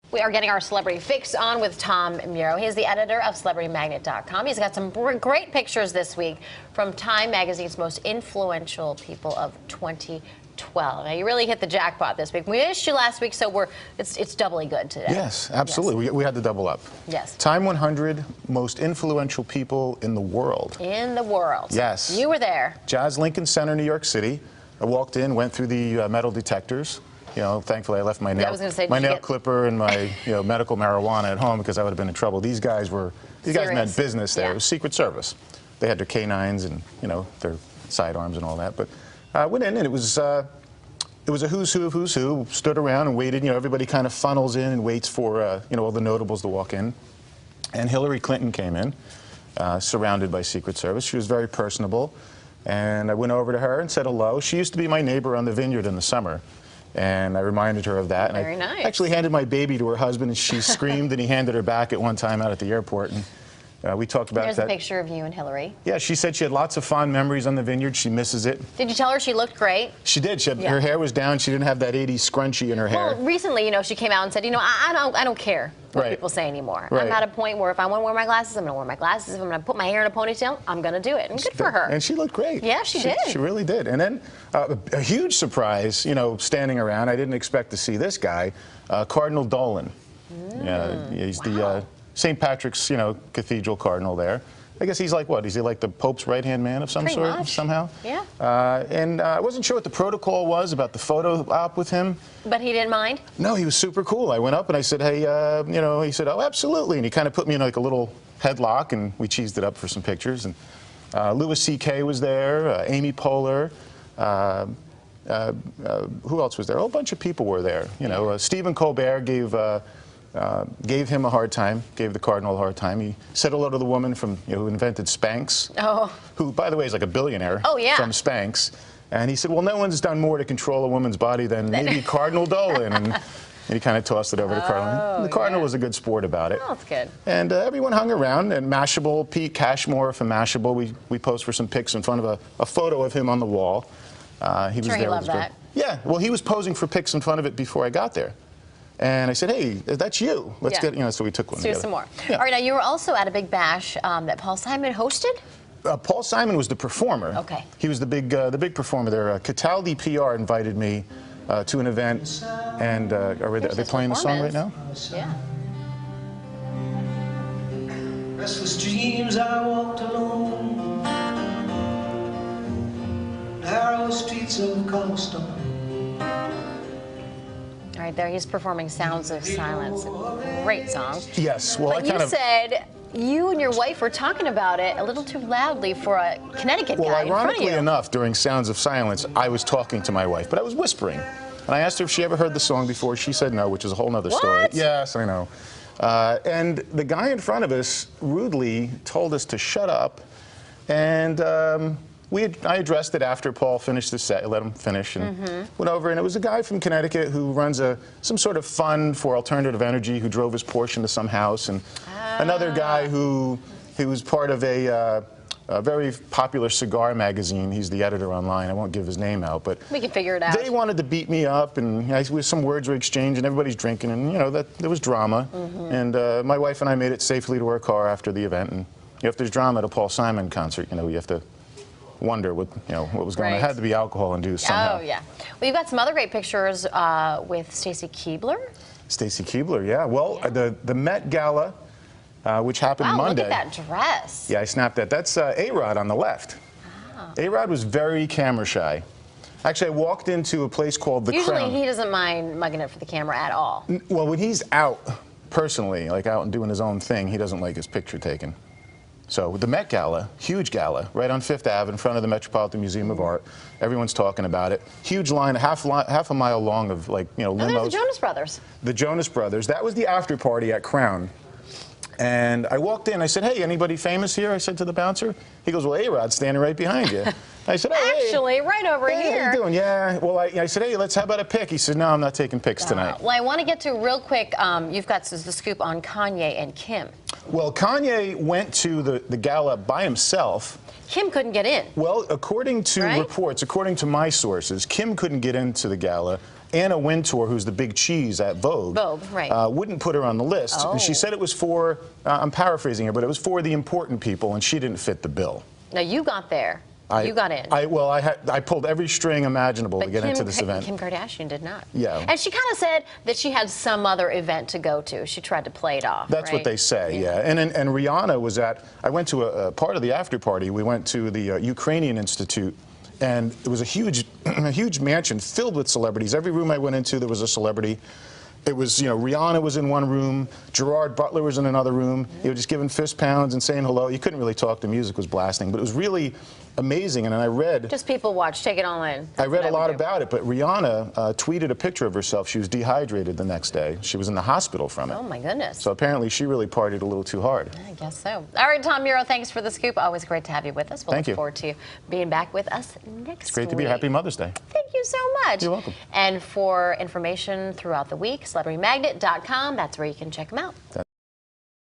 We are getting our celebrity fix on with Tom Murro. He's the editor of CelebrityMagnet.com. He's got some great pictures this week from Time Magazine's most influential people of 2012. Now, you really hit the jackpot this week. We missed you last week, so it's doubly good today. Yes, absolutely. Yes. We had to double up. Yes. Time 100 most influential people in the world. In the world. Yes. You were there. Jazz Lincoln Center, New York City. I walked in, went through the metal detectors. You know, thankfully I left my nail clipper and my medical marijuana at home because I would have been in trouble. These guys meant business there. Yeah. It was Secret Service. They had their canines and their sidearms and all that. But I went in and it was a who's who of who's who. Stood around and waited. Everybody kind of funnels in and waits for all the notables to walk in. And Hillary Clinton came in, surrounded by Secret Service. She was very personable, and I went over to her and said hello. She used to be my neighbor on the vineyard in the summer. And I reminded her of that. Very and I nice. actually handed my baby to her husband, and she screamed, and he handed her back at one time out at the airport. And we talked about There's that. a picture of you and Hillary. Yeah, she said she had lots of fond memories on the vineyard. She misses it. Did you tell her she looked great? She did. Her hair was down. She didn't have that 80s scrunchie in her hair. Well, recently, she came out and said, I don't care what people say anymore. Right. I'm at a point where if I want to wear my glasses, I'm going to wear my glasses. If I'm going to put my hair in a ponytail, I'm going to do it. And good for her. And she looked great. Yeah, she did. She really did. And then a huge surprise, standing around. I didn't expect to see this guy, Cardinal Dolan. He's the St. Patrick's, Cathedral Cardinal there. I guess he's like what? Is he like the Pope's right-hand man of some sort? Much. Somehow? Yeah. And I wasn't sure what the protocol was about the photo op with him. But he didn't mind? No, he was super cool. I went up and I said, hey, he said, oh, absolutely. And he kind of put me in like a little headlock, and we cheesed it up for some pictures. And Louis C.K. was there, Amy Poehler. Who else was there? A whole bunch of people were there. Stephen Colbert gave him a hard time, gave the Cardinal a hard time. He said hello to the woman from who invented Spanx, who, by the way, is like a billionaire from Spanx. And he said, well, no one's done more to control a woman's body than maybe Cardinal Dolan. And he kind of tossed it over to Cardinal. The Cardinal was a good sport about it. Oh, that's good. And everyone hung around. And Mashable, Pete Cashmore from Mashable, we posed for some pics in front of a photo of him on the wall. He was there. He loved that. Yeah, well, he was posing for pics in front of it before I got there. And I said, hey, that's you. Let's get, so we took one together. Do some more. Yeah. All right, now you were also at a big bash that Paul Simon hosted? Paul Simon was the performer. Okay. He was the big performer there. Cataldi PR invited me to an event, and are they playing the song right now? Yeah. Restless dreams, I walked alone, narrow streets of cobblestone. All right, there he's performing Sounds of Silence. Great song. Yes, well, but you said you and your wife were talking about it a little too loudly for a Connecticut guy in front of you. Well, ironically enough, during Sounds of Silence, I was talking to my wife, but I was whispering. And I asked her if she ever heard the song before. She said no, which is a whole other story. Yes, I know. And the guy in front of us rudely told us to shut up, and I addressed it after Paul finished the set. I let him finish and went over, and it was a guy from Connecticut who runs some sort of fund for alternative energy who drove his Porsche into some house, and another guy who was part of a very popular cigar magazine. He's the editor online. I won't give his name out, but we can figure it out. They wanted to beat me up, and some words were exchanged, and everybody's drinking, and there was drama. And my wife and I made it safely to our car after the event. And if there's drama at a Paul Simon concert, you have to wonder what was going on. It had to be alcohol induced somehow. Oh yeah. Well, you've got some other great pictures with Stacy Keibler. Stacy Keibler, yeah. Well, the Met Gala, which happened Monday. Look at that dress. Yeah, I snapped that. That's A-Rod on the left. Oh. A-Rod was very camera shy. Actually, I walked into a place called The Crown. Usually he doesn't mind mugging it for the camera at all. Well, when he's out, personally, like out and doing his own thing, he doesn't like his picture taken. So the Met Gala, huge gala, right on Fifth Ave in front of the Metropolitan Museum of Art. Everyone's talking about it. Huge line, half a mile long of limos. Oh, there's the Jonas Brothers. The Jonas Brothers. That was the after party at Crown. And I walked in. I said, hey, anybody famous here? I said to the bouncer. He goes, well, A-Rod's standing right behind you. I said, oh, actually, hey, right over here. How you doing? Yeah. Well, I said, hey, how about a pic? He said, no, I'm not taking pics tonight. Well, I want to get to real quick. You've got the scoop on Kanye and Kim. Well, Kanye went to the gala by himself. Kim couldn't get in. Well, according to reports, according to my sources, Kim couldn't get into the gala. Anna Wintour, who's the big cheese at Vogue, right. wouldn't put her on the list. Oh. And she said it was for, I'm paraphrasing here, but it was for the important people, and she didn't fit the bill. Now, you got there. You got in. I pulled every string imaginable to get into this event. Kim Kardashian did not. Yeah. And she kind of said that she had some other event to go to. She tried to play it off. That's what they say, yeah. And Rihanna was I went to a part of the after party. We went to the Ukrainian Institute, and it was a huge mansion filled with celebrities. Every room I went into, there was a celebrity. It was, Rihanna was in one room, Gerard Butler was in another room. You were just giving fist pounds and saying hello. You couldn't really talk, the music was blasting, but it was really amazing. And then I read... Just people watch, take it all in. I read a lot about it, but Rihanna tweeted a picture of herself. She was dehydrated the next day. She was in the hospital from it. Oh, my goodness. So apparently she really partied a little too hard. I guess so. All right, Tom Murro, thanks for the scoop. Always great to have you with us. We'll look forward to you being back with us next week. It's great to be here. Happy Mother's Day. Thank you so much. You're welcome. And for information throughout the week, celebritymagnet.com. That's where you can check them out.